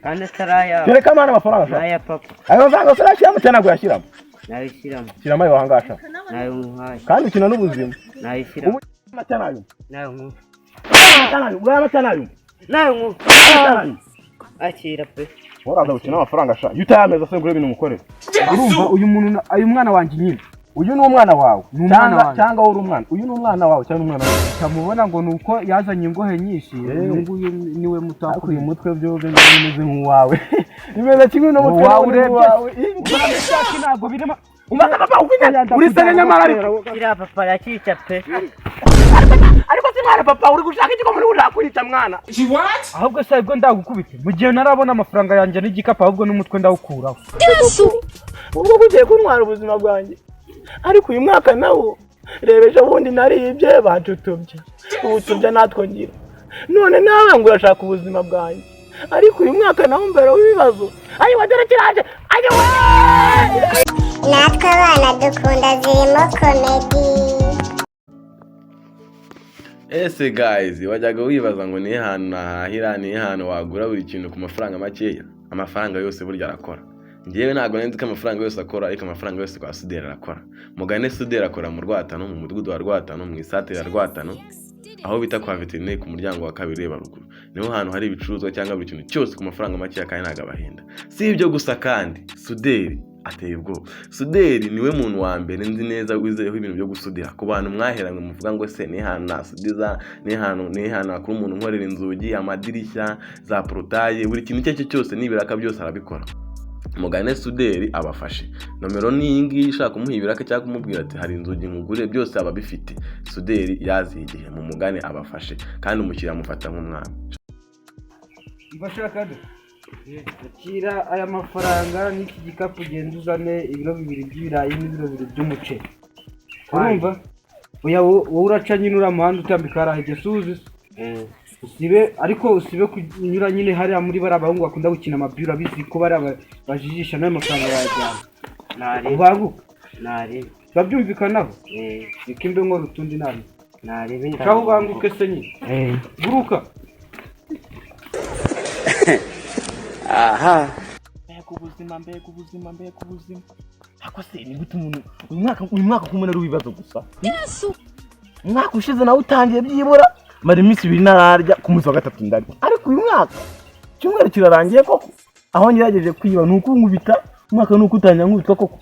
Kandi taraya. Dore kamana amafaranga. Naya papa. Ayo zanga sarashiramo cyane guyashiramo. Nayishiramo. Shiramo yo hangasha. Nayo muhaye. Kandi ukina n'ubuzima. Nayishiramo. Amata nayo. Nayo mu. Amata nayo, amata nayo. Nayo mu. Akira pe. Waraza ukina amafaranga sha. Yutayameza se ngure ibintu mukorera. Urumva uyu muntu uyu mwana wanje nyine. Uyu ni umwana wawe. Cyangwa uri umwana. Uyu ni umwana wawe cyangwa umwana wawe. Tamubona ngo nuko yazanye ingohe nyinshi. Nguyu niwe mutakuri umutwe byo bimeze nk'uwawe. Nimeza kimwe no mutwe wawe. Ubashaki ntabwo birema. Umaka papa ukwinya. Uri sene nyamara. Kira papa yakica pe. Ariko si mwana papa uri gushaka iki ko muri uzakwita mwana. Ahubwo se ubwo ndagukubite. Mu gihe narabona amafaranga yanjye n'igikapu ahubwo n'umutwe ndawukuraho. Ubwo kugiye kuntwara ubuzima bwanjye. Ariko uyu mwaka nawo rebeje bundi naribye bacutubye. Ubu tubya natwo ngira. None nawe ngo urashaka ubuzima bwanjye. Ariko uyu mwaka nawo mbere w'ibibazo. Ayi wadere kiraje. Ayi we! Natwe abana dukunda zirimo comedy. Ese guys, wajyaga wibaza ngo ni hano nahahira, ni hano wagura buri kintu ku mafaranga makeya. Amafaranga yose burya arakora. Ngewe ntabwo nzi ko amafaranga yose akora, ariko amafaranga yose kwa Sudera arakora. Mugane Sudera akora mu Rwatano, mu mudugudu wa Rwatano, mu isate ya Rwatano, aho bita kwa veterinary ku muryango wa kabiri reba ruguru. Niho hantu hari ibicuruzwa cyangwa buri kintu cyose ku mafaranga makeya kandi ntago abahenda. Si ibyo gusa kandi Suderi ateye ubwo. Suderi niwe muntu wa mbere nzi neza wizeyeho ibintu byo gusudira. Ku bantu mwaheranywe muvuga ngo se ni hano nasudiza, ni hano akuru umuntu nkorera inzugi, amadirishya, za portail, buri kintu cyo cyose n'ibiraka byose arabikora. Mugane Suderi abafashe. Nomero ni iyi ngiyi ushaka kumuha ibiraka cyangwa kumubwira ati hari inzugi nkugure byose aba bifite. Suderi yazigiye mu mugane abafashe kandi umukiriya mufata nk'umwana. Mbashaka do. Akira aya mafaranga n'iki gikapu ugenda uzane ibiro 2 by'ibirayi n'ibiro 2 by'umuceri. Urumva? Oya wowe uraca nyine uramuhanda utambika arahege suzi. Usibe kunyura nyine hari muri barabahungu bakunda gukina amabira bizi ko bari bajijisha nayo mafaranga yajyana. Nari. Ubangu? Nari. Babyumvikanaho? Ikimbe ngo rutundi nani. Nari bintu. Chaho banguke se nyine. Guruka. Aha. Mbega ubuzima. Ako se ni gute umuntu uyu mwaka kumena rubibazo gusa. Yesu. Mwaka ushize nawe utangiye byibura. Mari iminsi 2 nararya ku munsi wa 3 ndari. Ariko uyu mwaka cyumwere kirarangiye koko. Aho ngerageje kwiba nuko nkubita umwaka nuko utanya nkubitwa koko.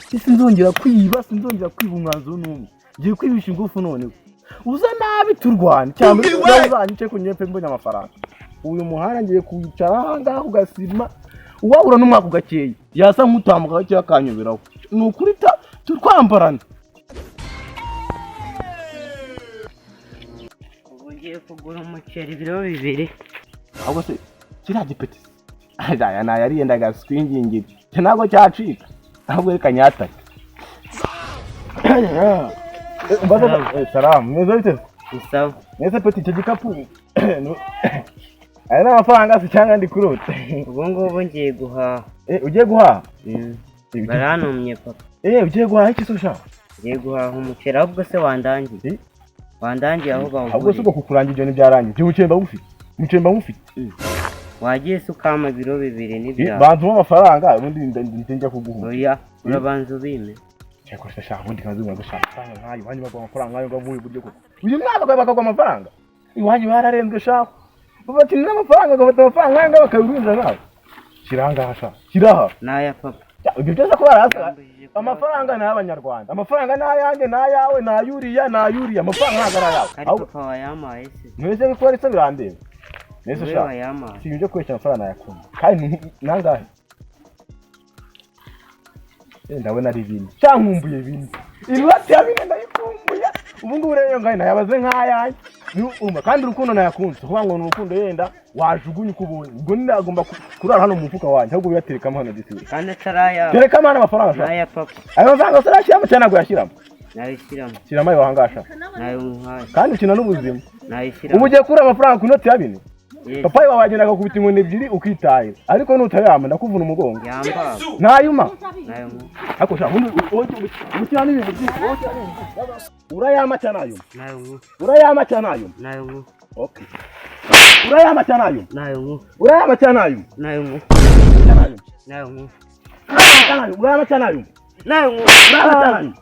Sinzongera kwiba umwanzuro n'umwe. Ngiye kwibisha ingufu none. Uza nabi turwana cyangwa uzanyice ku nyepfe mbonye amafaranga. Uyu muhara ngiye kwicara hanga ugasima uwabura n'umwaka ugakeye yasa nk'utamuka cyo akanyubiraho. Nukuri turwambarana. Ugiye kugura umuceri ibiro 2. Ahubwo se kiriya gipeti aya nayariye ndagaswingingire ntabwo cyacika ahubwo reka nyatake. Salamu neza bite? Sawa. Neza peti cyo gikapu. Aya n'amafaranga se cyangwa ndi kurote. Ubwo ngo ngiye guhaha. Ugiye guhaha? Baranumye papa. Ugiye guhaha iki se ushaka? Ngiye guhaha umuceri ahubwo se wandangiye. Wandangiye aho bawugura. Ahubwo se uko kukurangije n'ibyarangiye. Byo mucemba mufite. Mucemba mufite. Wagiye se ukama ibiro 2 n'ibya. Bantu amafaranga ubundi ndinjya kuguha. Oya, urabanza ubime. Cyako se shaka ubundi kanzu ngashaka nkayo hanyuma bagwa amafaranga nkayo ngavuye buryo ko. Uyu mwaka bakagwa amafaranga. Iwanyu bararembwe shaka. Bafata n'amafaranga gafata amafaranga ngaho bakabirunza nawe. Kiranga hasha. Kiraha. Naya papa. Ibyo byose ko barasa. Amafaranga n'abanyarwanda. Amafaranga n'ayange n'ayawe n'ayuriya amafaranga nagara yawe. Ariko papa wayamaye se. Mwese ko ari se birandeba. Nese shaka. Si ibyo kwesha amafaranga yakunda. Kandi nangahe. Ndabona ari bindi. Cyankumbuye bindi. Ibati yabine ndayikumbuye. Ubu ngubu rero ngaye nayabaze nk'ayange. Umva kandi urukundo nayakunze. Kuvuga ngo n'urukundo yenda wajugunye kubonye. Ubwo ndagomba kurara hano mu mufuka wanjye ahubwo biyaterekamo hano disi. Kandi taraya. Terekamo hano amafaranga. Naya papa. Ayo mafaranga sarashyiramo cyane ntabwo yashyiramo. Nayishyiramo. Shyiramo ayo hangasha. Nayo muhaye. Kandi ukina n'ubuzima. Nayishyiramo. Ubu ugiye kura amafaranga ku noti ya 2. Papa yawe wagenda akakubita inkoni 2 ukitaye. Ariko nutayama ndakuvuna umugongo. Yamba. Ntayuma. Nayo mu. Ako sha ubundi ukina n'ibintu byinshi. Urayama cyane ayo. Nayo mu. Urayama cyane ayo. Nayo mu. Okay. Urayama cyane ayo. Nayo nku. Urayama cyane ayo. Nayo nku. Nayo nku. Urayama cyane ayo. Nayo nku. Urayama.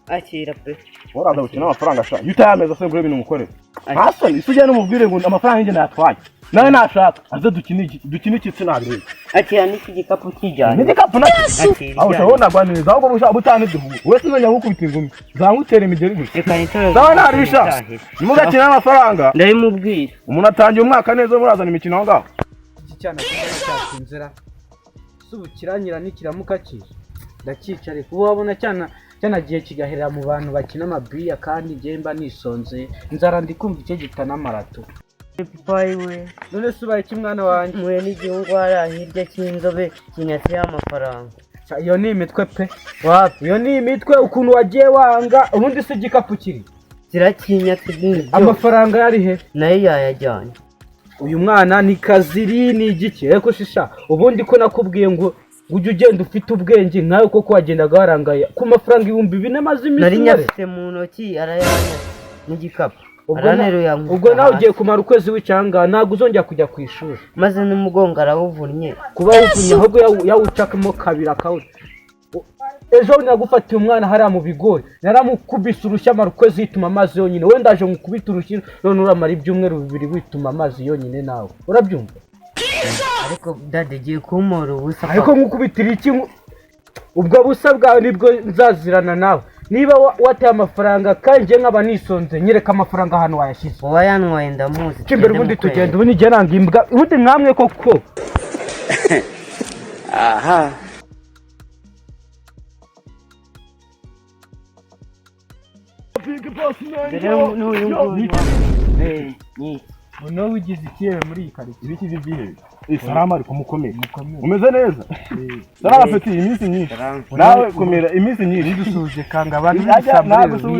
Akira pe. Uraza gukina amafaranga sha. Yutayameza se ngure ibintu mukore. Hasoni isuje no mubwire ngo amafaranga nge natwaye. Nawe nashaka aze dukine ikitsina birebe. Akira niki gikapu kijyanye. N'igikapu nacyo. Aho shabona gwaneza ahubwo busha butane duhu. Wese umenya gukubita ingumi. Zangutera imigeri gusa. Reka nitore. Sawa narisha. Nimugakina amafaranga. Ndabimubwira. Umuntu atangiye umwaka neza murazana imikino aho ngaho. iki cyana cyatsinzira subukiranyira nikiramuka kije ndakicare kuba wabona cyanagiye kigaherera mu bantu bakina amabiya kandi ngiye mba nisonze inzara ndikumva icyo gitana marato Pipayiwe none subaye kimwana wanjye muye n'igihungwara hirya cy'inzobe kinyatse amafaranga. Iyo ni imitwe pe wapi iyo ni imitwe ukuntu wagiye wanga ubundi se igikapu kiri kirakinyatse n'ibyo amafaranga yari he nayo yayajyanye. uyu mwana ni kaziri ni igiki eko shisha ubundi ko nakubwiye ngo ujye ugenda ufite ubwenge nkawe koko wagendaga warangaye ku mafaranga 2000 maze iminsi nari nyafite mu ntoki arayanya n'igikapu. ubwo nawe ugiye kumara ukwezi w'icyanga ntabwo uzongera kujya ku ishuri maze n'umugongo arawuvunnye kuba wuvunnye ahubwo yawucakamo kabiri akawuta ejo nagufatiye umwana hariya mu bigori naramukubise urushyi amara ukwezi yituma amazi yonyine wenda aje ngukubita urushyi none uramara ibyumweru 2 wituma amazi yonyine nawe urabyumva ariko dade giye kumora ubusa ariko nkukubitira iki ubwo busa bwawe nibwo nzazirana nawe niba wateye amafaranga kandi nkaba nisonze nyereka amafaranga hano wayashyize uba yanwaye ndamuzi kimbere ubundi tugenda ubundi njye nanga imbwa ubundi mwamwe koko aha uno wigize ikihe muri iyi karitsiye ibiki by'ibihe salama ariko mukomeye umeze neza salama feti iminsi myinshi nawe komera iminsi myinshi dusuje kanga abantu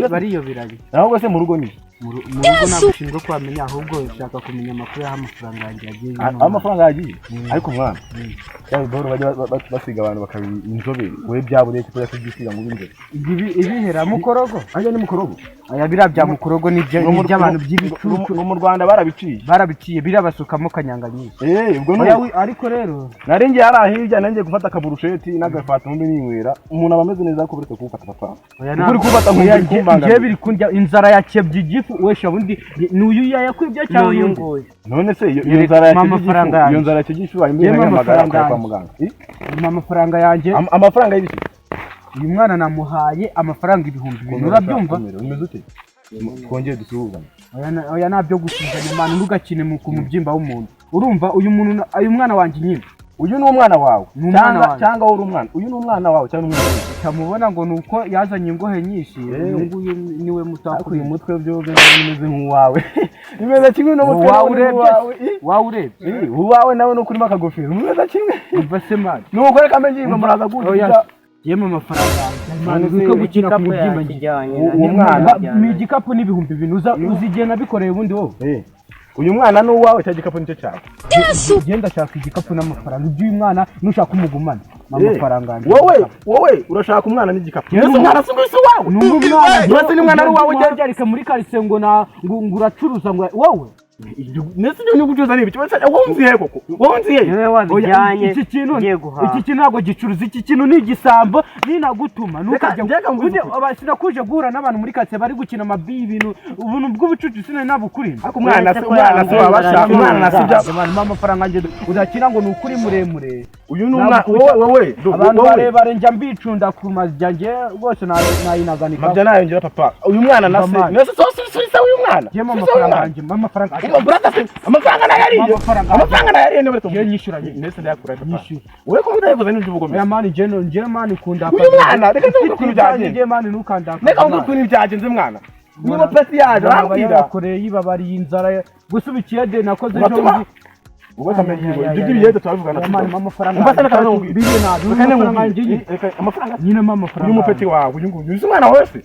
bariyoberanye ahubwo se mu rugo ni mu rugo ntabwo ushinzwe kwamenya ahubwo ushaka kumenya amakuru y'aho amafaranga yanjye yagiye amafaranga yagiye ariko mwana cyangwa dore bajya basiga abantu bakaba inzobere wowe byabureye kuko yakugisiga mu bindi ibihera mukorogo ajya ni mukorogo aya biriya bya mukorogo ni iby'abantu by'ibicucu mu Rwanda barabiciye birabasukamo kanyanga nyinshi ubwo ariko rero nari ngiye hari ahirya nanjye gufata akaburusheti n'agafata undi ninywera umuntu aba ameze neza ko buretse kuwufata amafaranga uri kubata ngiye biri kundya inzara yakebye igifu wesha bundi n'uyu yayakwibye cyangwa uyu nguyu none se iyo nzara yakebye igifu imbere y'amagara kwa muganga amafaranga yanjye amafaranga y'ibiki uyu mwana namuhaye amafaranga 2000 urabyumva umeze ute twongeye dusuhuzanye oya nabyo gusuzanya mwana ntugakine mu mubyimba w'umuntu urumva uyu mwana wanjye nyine uyu ni umwana wawe cyangwa uri umwana uyu ni umwana wawe cyangwa umwana wawe utamubona ngo nuko yazanye ingohe nyinshi nguyu niwe mutakuye umutwe byo bimeze nk'uwawe bimeze kimwe no mutwe wawe urebye uwawe nawe no kurimo akagofero bimeze kimwe umva se mwana nuko reka menye muraza guhita yema amafaranga ko gukina ku mubyimba njyanye ni igikapu n'ibihumbi 2000 uzigena bikoreye ubundi wowe uyu mwana ni uwawe cya gikapu nicyo cyawe genda shaka igikapu n'amafaranga iby'uyu mwana nushaka umugumana amafaranga wowe urashaka umwana n'igikapu yesu mwana si wawe n'umwana n'umwana ari wawe ujya arika muri karitsiye ngo uracuruza ngo wowe nese ni gucuruza nibi cyo wumviye koko wumviye wabijyanye iki kintu ntabwo gicuruza iki kintu ni igisambo ninagutuma nukajya abasina kuje guhura n'abantu muri karitsiye bari gukina amabi ibintu ubuntu bw'ubucucu sine nabukuri ariko umwana wabashaka umwana nasibya amafaranga nge udakina ngo nukuri muremure uyu ni umwana wowe abantu barebare njya mbicunda ku mazyange rwose nayinaganika mabya nayongera papa uyu mwana nase so uyu mwana yema amafaranga amafaranga nayariye niwe tugiye nyishura nese ndakura nyishura wewe ko mudayekoze n'ibyo ubugome ya mani nje mani kunda uyu mwana reka tukuri byagenze nje mani nukanda reka ngukuri byagenze mwana niba peti yaje arambwira koreye yibabari inzara gusubikiye de nakoze ejo ubwo tamenyigo ibyo biyede twavugana amafaranga mbasana kana bibi nadu amafaranga nyine amafaranga n'umupeti wawe uyu nguyu uzi umwana wese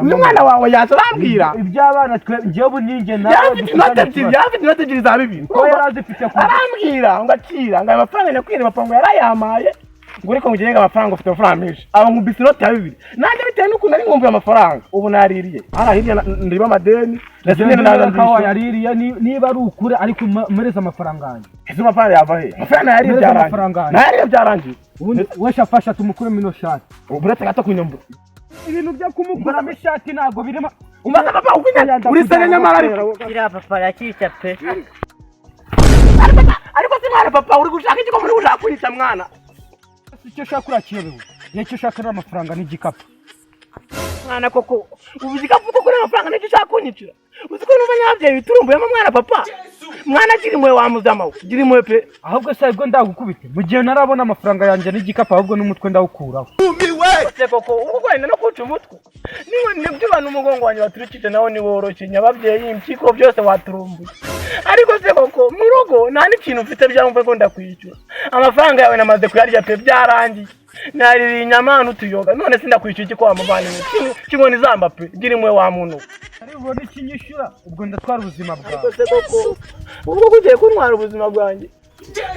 uyu mwana wawe yazarambwira iby'abana twe ngiye buninge nawe yafite inote za bibi ko yarazifite arambwira ngakira ngo amafaranga nyakwire mapango yarayamaye ngo uriko ngugenga amafaranga ufite amafaranga menshi aba nkubise inoti ya 2 nanjye bitewe n'ukuntu ari ngombe amafaranga ubu naririye harahiriye ndiba amadeni ndetse nazo yaririye niba ari ukure ariko mereza amafaranga yanjye ese amafaranga yava he amafaranga yariye byarangiye ubundi wesha fasha tumukure mino shati uburetse gato kunyumbu ibintu byo kumukuramo ishati ntago birimo umaze papa ukwinyanda urisanya nyamara ariko kira papa yakica pe ariko si mwana papa uri gushaka iki ko muri gushaka kwica mwana icyo shaka urakiyobewe nicyo shaka n'amafaranga n'igikapu mwana koko ubu igikapu koko n'amafaranga nicyo shaka kunyicira uzi ko numva nyabyeyi biturumbuye mwana papa mwana kiri mwe wamuzama kiri mwe pe ahubwo se ubwo ndagukubite mu gihe narabona amafaranga yanjye n'igikapu ahubwo n'umutwe ndawukuraho se koko uko wenda no kuca umutwe niwe nibyo abantu umugongo wanjye baturukije nawo ni woroshye nyababyeyi impyiko byose waturumbuye ariko se koko mu rugo nta n'ikintu ufite byamvuye ko ndakwishyura amafaranga yawe namaze kuyarya pe byarangiye naririye inyama n'utuyoga none sindakwishyura iki ko wamuvanye kingoni zamba pe gira imwe wa muntu ari ubona ikinyishyura ubwo ndatwara ubuzima bwawe ariko se koko ubwo kugiye kuntwara ubuzima bwanjye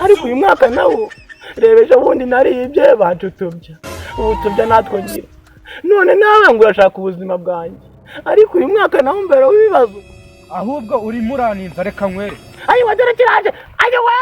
ariko uyu mwaka nawo rebesha ubundi naribye bacutubya ubu tubya natwo ngira none nawe ngo urashaka ubuzima bwanjye ariko uyu mwaka nawo mbere w'ibibazo ahubwo urimo uraninza reka nkwere ayi wadere kiraje ayi we